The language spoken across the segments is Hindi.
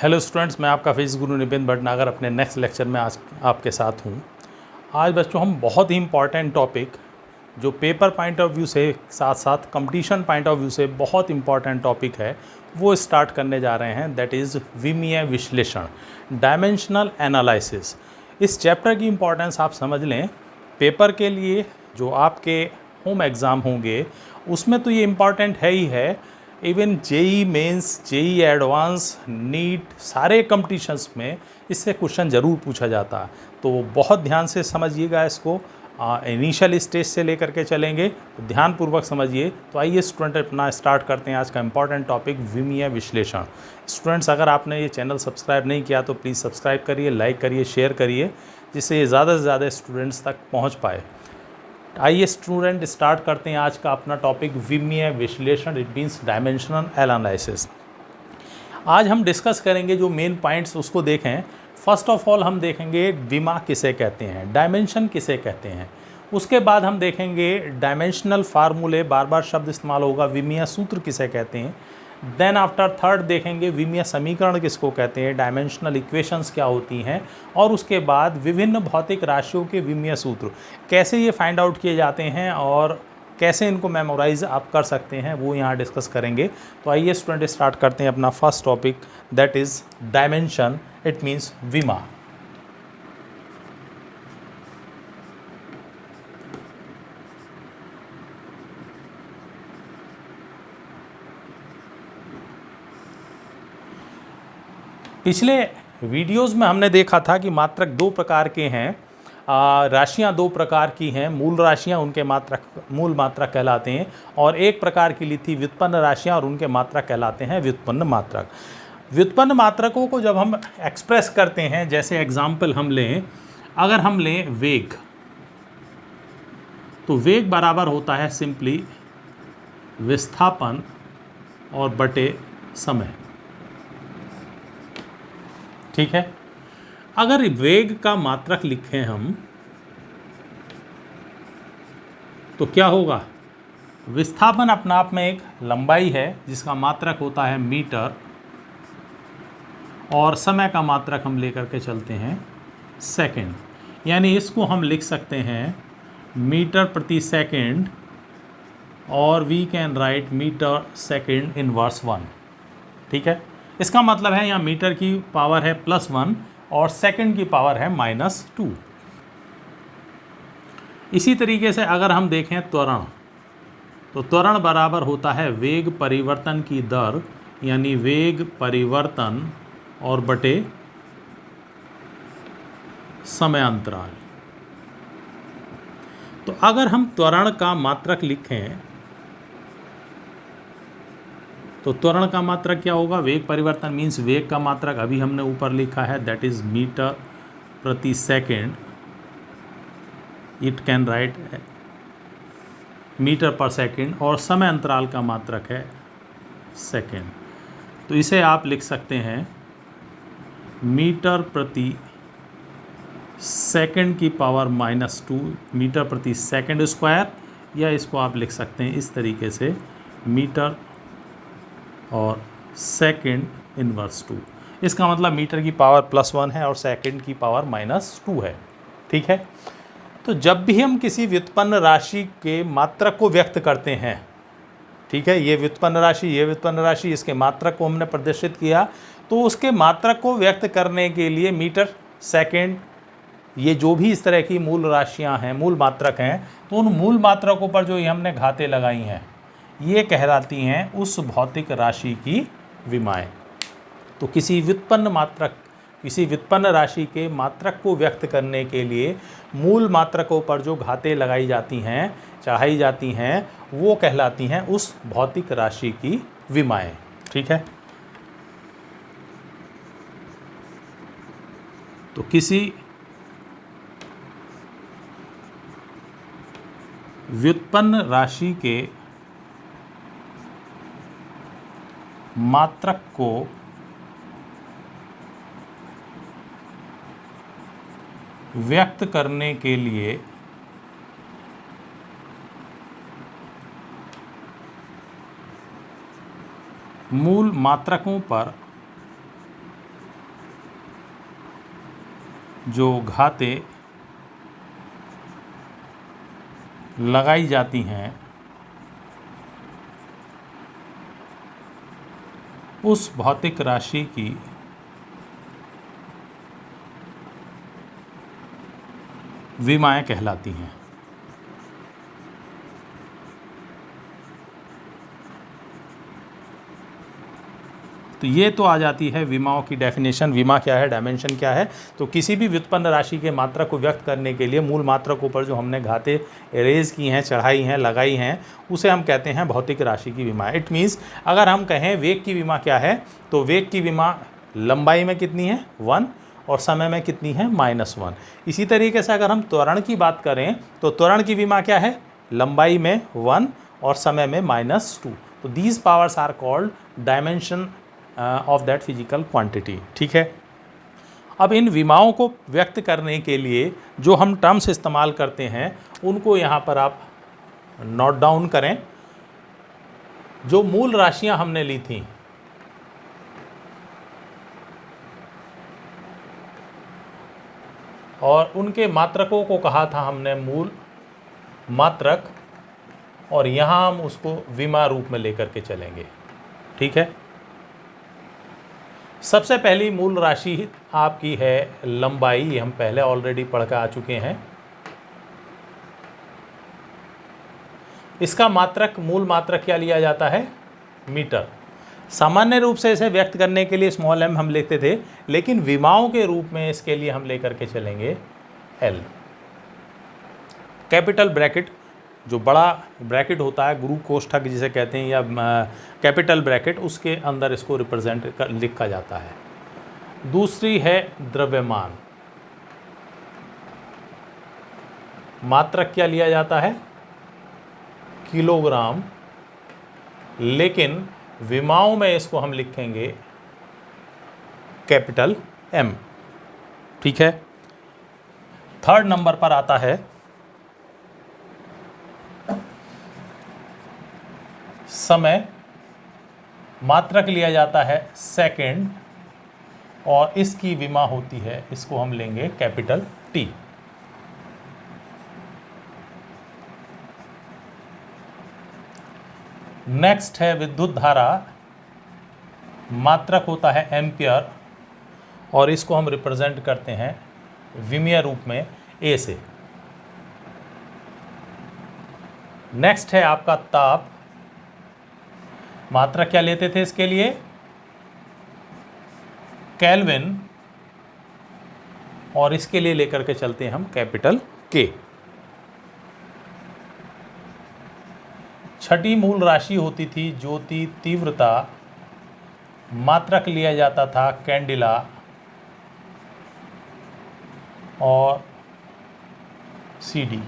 हेलो स्टूडेंट्स, मैं आपका फिजिक्स गुरु नितिन भटनागर अपने नेक्स्ट लेक्चर में आज आपके साथ हूँ। आज बच्चों हम बहुत ही इम्पॉर्टेंट टॉपिक जो पेपर पॉइंट ऑफ व्यू से साथ साथ कंपटीशन पॉइंट ऑफ व्यू से बहुत इम्पॉर्टेंट टॉपिक है वो स्टार्ट करने जा रहे हैं। दैट इज़ विमीय विश्लेषण, डायमेंशनल एनालिसिस। इस चैप्टर की इम्पॉर्टेंस आप समझ लें। पेपर के लिए जो आपके होम एग्ज़ाम होंगे उसमें तो ये इम्पॉर्टेंट है ही है। Even JEE Mains, JEE Advanced, NEET, सारे कंपटीशंस में इससे क्वेश्चन ज़रूर पूछा जाता है। तो बहुत ध्यान से समझिएगा इसको। इनिशियल स्टेज से लेकर के चलेंगे तो ध्यानपूर्वक समझिए। तो आइए स्टूडेंट अपना स्टार्ट करते हैं आज का इम्पॉर्टेंट टॉपिक विमीय विश्लेषण। स्टूडेंट्स, अगर आपने ये चैनल सब्सक्राइब नहीं किया तो प्लीज़ सब्सक्राइब करिए, लाइक करिए, शेयर करिए, जिससे ये ज़्यादा से ज़्यादा स्टूडेंट्स तक पहुँच पाए। आइए स्टूडेंट स्टार्ट करते हैं आज का अपना टॉपिक विमीय विश्लेषण, इट मीन्स डायमेंशनल एनालिसिस। आज हम डिस्कस करेंगे जो मेन पॉइंट्स उसको देखें। फर्स्ट ऑफ ऑल हम देखेंगे विमा किसे कहते हैं, डायमेंशन किसे कहते हैं। उसके बाद हम देखेंगे डायमेंशनल फार्मूले, बार बार शब्द इस्तेमाल होगा, विमीय सूत्र किसे कहते हैं। देन आफ्टर थर्ड देखेंगे विमीय समीकरण किसको कहते हैं, डायमेंशनल इक्वेशंस क्या होती हैं। और उसके बाद विभिन्न भौतिक राशियों के विमीय सूत्र कैसे ये फाइंड आउट किए जाते हैं और कैसे इनको मेमोराइज आप कर सकते हैं वो यहाँ डिस्कस करेंगे। तो आइए स्टूडेंट स्टार्ट करते हैं अपना first topic, that is dimension, it means विमा। पिछले वीडियोस में हमने देखा था कि मात्रक दो प्रकार के हैं, राशियां दो प्रकार की हैं। मूल राशियां, उनके मात्रक मूल मात्रक कहलाते हैं, और एक प्रकार की ली थी व्युत्पन्न राशियां और उनके मात्रक कहलाते हैं व्युत्पन्न मात्रक। व्युत्पन्न मात्रकों को जब हम एक्सप्रेस करते हैं, जैसे एग्जाम्पल हम लें, अगर हम लें वेग, तो वेग बराबर होता है सिंपली विस्थापन और बटे समय। ठीक है। अगर वेग का मात्रक लिखें हम तो क्या होगा, विस्थापन अपने आप में एक लंबाई है जिसका मात्रक होता है मीटर, और समय का मात्रक हम लेकर के चलते हैं सेकंड। यानी इसको हम लिख सकते हैं मीटर प्रति सेकंड, और we can write metre second inverse 1। ठीक है। इसका मतलब है यहाँ मीटर की पावर है +1 और सेकंड की पावर है -2। इसी तरीके से अगर हम देखें त्वरण, तो त्वरण बराबर होता है वेग परिवर्तन की दर, यानी वेग परिवर्तन और बटे समय अंतराल। तो अगर हम त्वरण का मात्रक लिखें तो त्वरण का मात्रक क्या होगा, वेग परिवर्तन मीन्स वेग का मात्रक अभी हमने ऊपर लिखा है, दैट इज मीटर प्रति second. It can write metre per second, और समय अंतराल का मात्रक है सेकंड। तो इसे आप लिख सकते हैं मीटर प्रति सेकंड की पावर -2 मीटर प्रति सेकंड स्क्वायर, या इसको आप लिख सकते हैं इस तरीके से मीटर और सेकंड इनवर्स 2। इसका मतलब मीटर की पावर +1 है और सेकंड की पावर -2 है। ठीक है। तो जब भी हम किसी व्युत्पन्न राशि के मात्रक को व्यक्त करते हैं, ठीक है, ये व्युत्पन्न राशि, ये व्युत्पन्न राशि, इसके मात्रक को हमने प्रदर्शित किया, तो उसके मात्रक को व्यक्त करने के लिए मीटर, सेकंड, ये जो भी इस तरह की मूल राशियां हैं, मूल मात्रक हैं, तो उन मूल मात्रकों पर जो ये हमने घातें लगाई हैं ये कहलाती हैं उस भौतिक राशि की विमाएं। तो किसी व्युत्पन्न राशि के मात्रक को व्यक्त करने के लिए मूल मात्रकों पर जो घातें लगाई जाती हैं, चढ़ाई जाती हैं, वो कहलाती हैं उस भौतिक राशि की विमाएं। ठीक है। तो किसी व्युत्पन्न राशि के मात्रक को व्यक्त करने के लिए मूल मात्रकों पर जो घातें लगाई जाती हैं उस भौतिक राशि की विमाएं कहलाती हैं। तो ये तो आ जाती है विमाओं की डेफिनेशन। विमा क्या है, डायमेंशन क्या है। तो किसी भी व्युत्पन्न राशि के मात्रक को व्यक्त करने के लिए मूल मात्रक ऊपर जो हमने घातें इरेज की हैं, चढ़ाई हैं, लगाई हैं, उसे हम कहते हैं भौतिक राशि की विमा। इट मीन्स अगर हम कहें वेग की विमा क्या है, तो वेग की विमा लंबाई में कितनी है 1 और समय में कितनी है -1। इसी तरीके से अगर हम त्वरण की बात करें तो त्वरण की विमा क्या है, लंबाई में 1 और समय में -2। तो these powers are called dimension of that physical quantity. ठीक है। अब इन विमाओं को व्यक्त करने के लिए जो हम टर्म्स इस्तेमाल करते हैं उनको यहाँ पर आप नोट डाउन करें। जो मूल राशियाँ हमने ली थी और उनके मात्रकों को कहा था हमने मूल मात्रक, और यहाँ हम उसको विमा रूप में लेकर के चलेंगे। ठीक है। सबसे पहली मूल राशि आपकी है लंबाई। ये हम पहले ऑलरेडी पढ़ कर आ चुके हैं। इसका मात्रक, मूल मात्रक क्या लिया जाता है, मीटर। सामान्य रूप से इसे व्यक्त करने के लिए स्मॉल m हम लेते थे, लेकिन विमाओं के रूप में इसके लिए हम लेकर के चलेंगे L। कैपिटल ब्रैकेट, जो बड़ा ब्रैकेट होता है, गुरु कोष्ठक जिसे कहते हैं, या कैपिटल ब्रैकेट, उसके अंदर इसको रिप्रेजेंट लिखा जाता है। दूसरी है द्रव्यमान। मात्रक क्या लिया जाता है, किलोग्राम, लेकिन विमाओं में इसको हम लिखेंगे कैपिटल M। ठीक है। थर्ड नंबर पर आता है समय। मात्रक लिया जाता है सेकंड और इसकी विमा होती है, इसको हम लेंगे कैपिटल T। नेक्स्ट है विद्युत धारा। मात्रक होता है एम्पियर और इसको हम रिप्रेजेंट करते हैं विमीय रूप में A से। नेक्स्ट है आपका ताप। मात्रक क्या लेते थे इसके लिए, केल्विन, और इसके लिए लेकर के चलते हैं हम कैपिटल K। छठी मूल राशि होती थी ज्योति तीव्रता। मात्रक लिया जाता था कैंडिला और CD।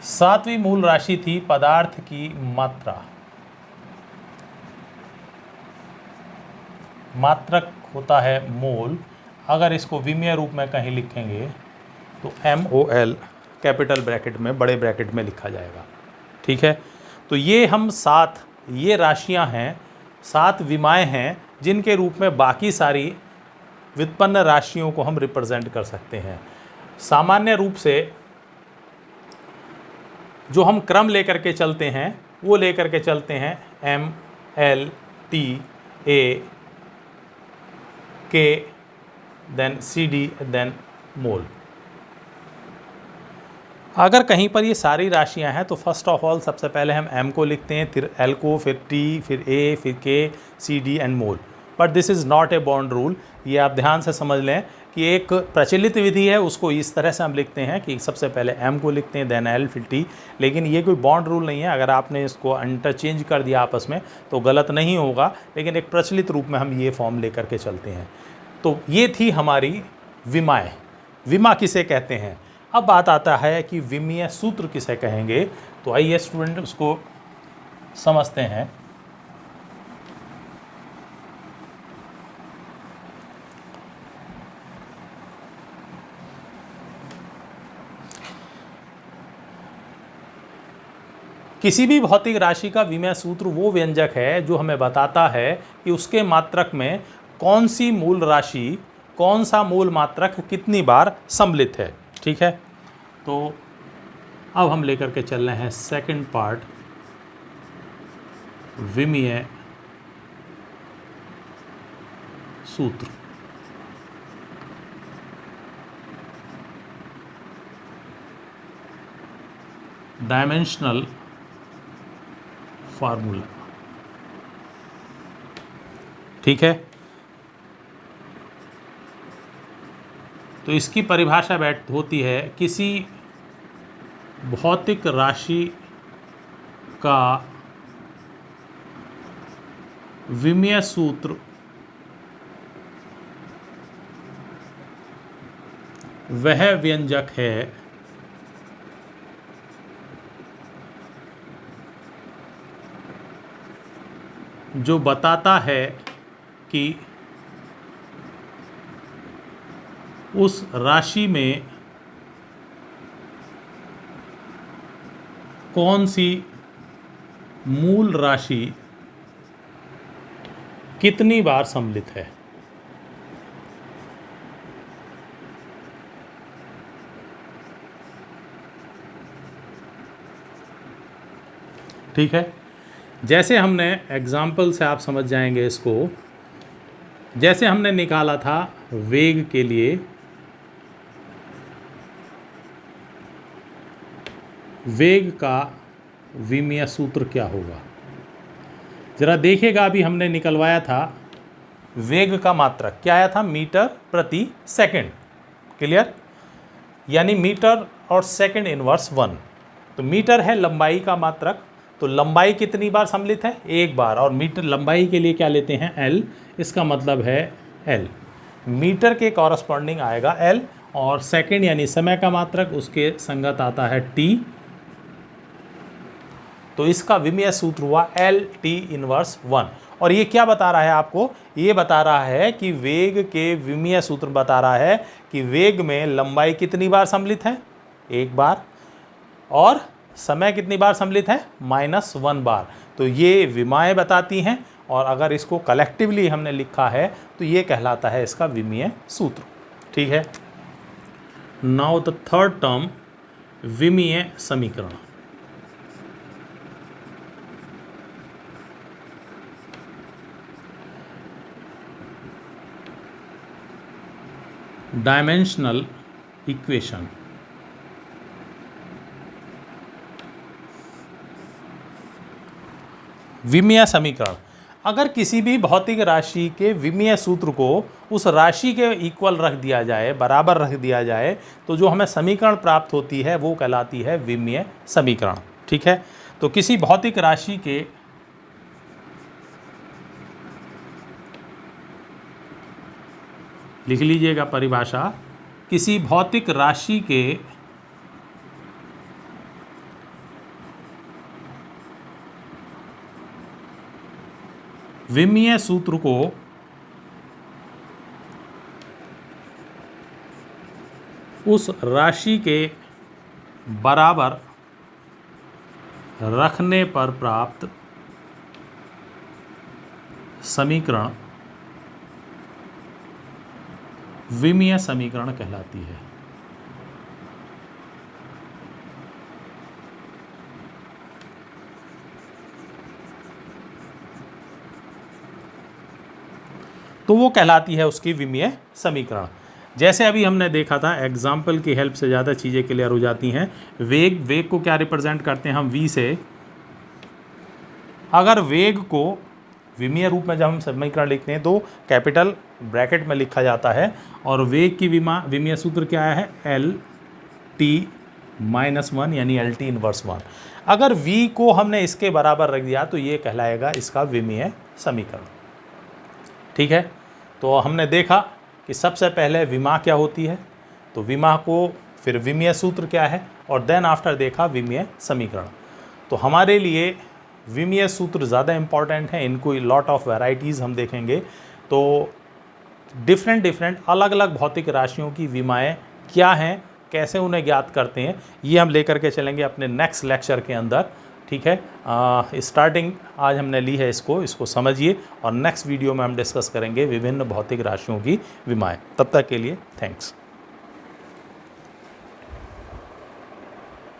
सातवीं मूल राशि थी पदार्थ की मात्रा। मात्रक होता है मोल। अगर इसको विमीय रूप में कहीं लिखेंगे तो MOL कैपिटल ब्रैकेट में, बड़े ब्रैकेट में लिखा जाएगा। ठीक है। तो ये हम 7 ये राशियां हैं, 7 विमाएं हैं, जिनके रूप में बाकी सारी व्युत्पन्न राशियों को हम रिप्रेजेंट कर सकते हैं। सामान्य रूप से जो हम क्रम लेकर के चलते हैं वो लेकर के चलते हैं M, L, T, A, K, then CD, then mole. अगर कहीं पर ये सारी राशियां हैं तो फर्स्ट ऑफ ऑल सबसे पहले हम M को लिखते हैं, फिर L को, फिर T, फिर A, फिर K, CD and mole. But this is not a bond rule. ये आप ध्यान से समझ लें कि एक प्रचलित विधि है, उसको इस तरह से हम लिखते हैं कि सबसे पहले M को लिखते हैं, देन L, फिर T। लेकिन ये कोई बॉन्ड रूल नहीं है। अगर आपने इसको इंटरचेंज कर दिया आपस में तो गलत नहीं होगा, लेकिन एक प्रचलित रूप में हम ये फॉर्म लेकर के चलते हैं। तो ये थी हमारी विमाएँ। विमा किसे कहते हैं। अब बात आता है कि विमीय सूत्र किसे कहेंगे। तो आइए स्टूडेंट उसको समझते हैं। किसी भी भौतिक राशि का विमीय सूत्र वो व्यंजक है जो हमें बताता है कि उसके मात्रक में कौन सी मूल राशि कौन सा मूल मात्रक कितनी बार सम्मिलित है। ठीक है, तो अब हम लेकर के चल रहे हैं सेकंड पार्ट, विमीय सूत्र। Dimensional formula. ठीक है, तो इसकी परिभाषा होती है किसी भौतिक राशि का विमीय सूत्र वह व्यंजक है जो बताता है कि उस राशि में कौन सी मूल राशि कितनी बार सम्मिलित है। ठीक है, जैसे हमने एग्जाम्पल से आप समझ जाएंगे इसको। जैसे हमने निकाला था वेग के लिए, वेग का विमीय सूत्र क्या होगा, जरा देखिएगा। अभी हमने निकलवाया था वेग का मात्रक क्या आया था, मीटर प्रति सेकंड। क्लियर, यानी मीटर और सेकंड इनवर्स 1। तो मीटर है लंबाई का मात्रक, तो लंबाई कितनी बार सम्मिलित है, एक बार। और मीटर लंबाई के लिए क्या लेते हैं, एल, इसका मतलब है एल। मीटर के कॉरस्पॉन्डिंग आएगा एल, और सेकंड यानी समय का मात्रक उसके संगत आता है टी। तो इसका विमीय सूत्र हुआ एल टी इनवर्स 1। और ये क्या बता रहा है आपको, ये बता रहा है कि वेग के विमीय सूत्र बता रहा है कि वेग में लंबाई कितनी बार सम्मिलित है, एक बार, और समय कितनी बार सम्मिलित है, -1 बार। तो ये विमाएँ बताती हैं, और अगर इसको कलेक्टिवली हमने लिखा है तो ये कहलाता है इसका विमीय सूत्र। ठीक है, नाउ द थर्ड टर्म, विमीय समीकरण। Dimensional equation. विमीय समीकरण, अगर किसी भी भौतिक राशि के विमीय सूत्र को उस राशि के इक्वल रख दिया जाए, बराबर रख दिया जाए, तो जो हमें समीकरण प्राप्त होती है वो कहलाती है विमीय समीकरण। ठीक है, तो किसी भौतिक राशि के लिख लीजिएगा परिभाषा, किसी भौतिक राशि के विमीय सूत्र को उस राशि के बराबर रखने पर प्राप्त समीकरण विमीय समीकरण कहलाती है। तो वो कहलाती है उसकी विमीय समीकरण। जैसे अभी हमने देखा था, एग्जाम्पल की हेल्प से ज़्यादा चीज़ें क्लियर हो जाती हैं। वेग को क्या रिप्रेजेंट करते हैं हम, वी से। अगर वेग को विमीय रूप में जब हम समीकरण लिखते हैं तो कैपिटल ब्रैकेट में लिखा जाता है, और वेग की विमीय सूत्र क्या है, एल टी -1 यानी एल टी इनवर्स 1। अगर v को हमने इसके बराबर रख दिया तो ये कहलाएगा इसका विमीय समीकरण। ठीक है, तो हमने देखा कि सबसे पहले विमा क्या होती है, तो विमा को फिर विमीय सूत्र क्या है, और देन आफ्टर देखा विमीय समीकरण। तो हमारे लिए विमीय सूत्र ज़्यादा इम्पॉर्टेंट है, इनको लॉट ऑफ वैरायटीज़ हम देखेंगे। तो डिफरेंट अलग अलग भौतिक राशियों की विमाएँ क्या हैं, कैसे उन्हें ज्ञात करते हैं, ये हम लेकर के चलेंगे अपने नेक्स्ट लेक्चर के अंदर। ठीक है। स्टार्टिंग आज हमने ली है, इसको समझिए और नेक्स्ट वीडियो में हम डिस्कस करेंगे विभिन्न भौतिक राशियों की विमाएँ। तब तक के लिए थैंक्स।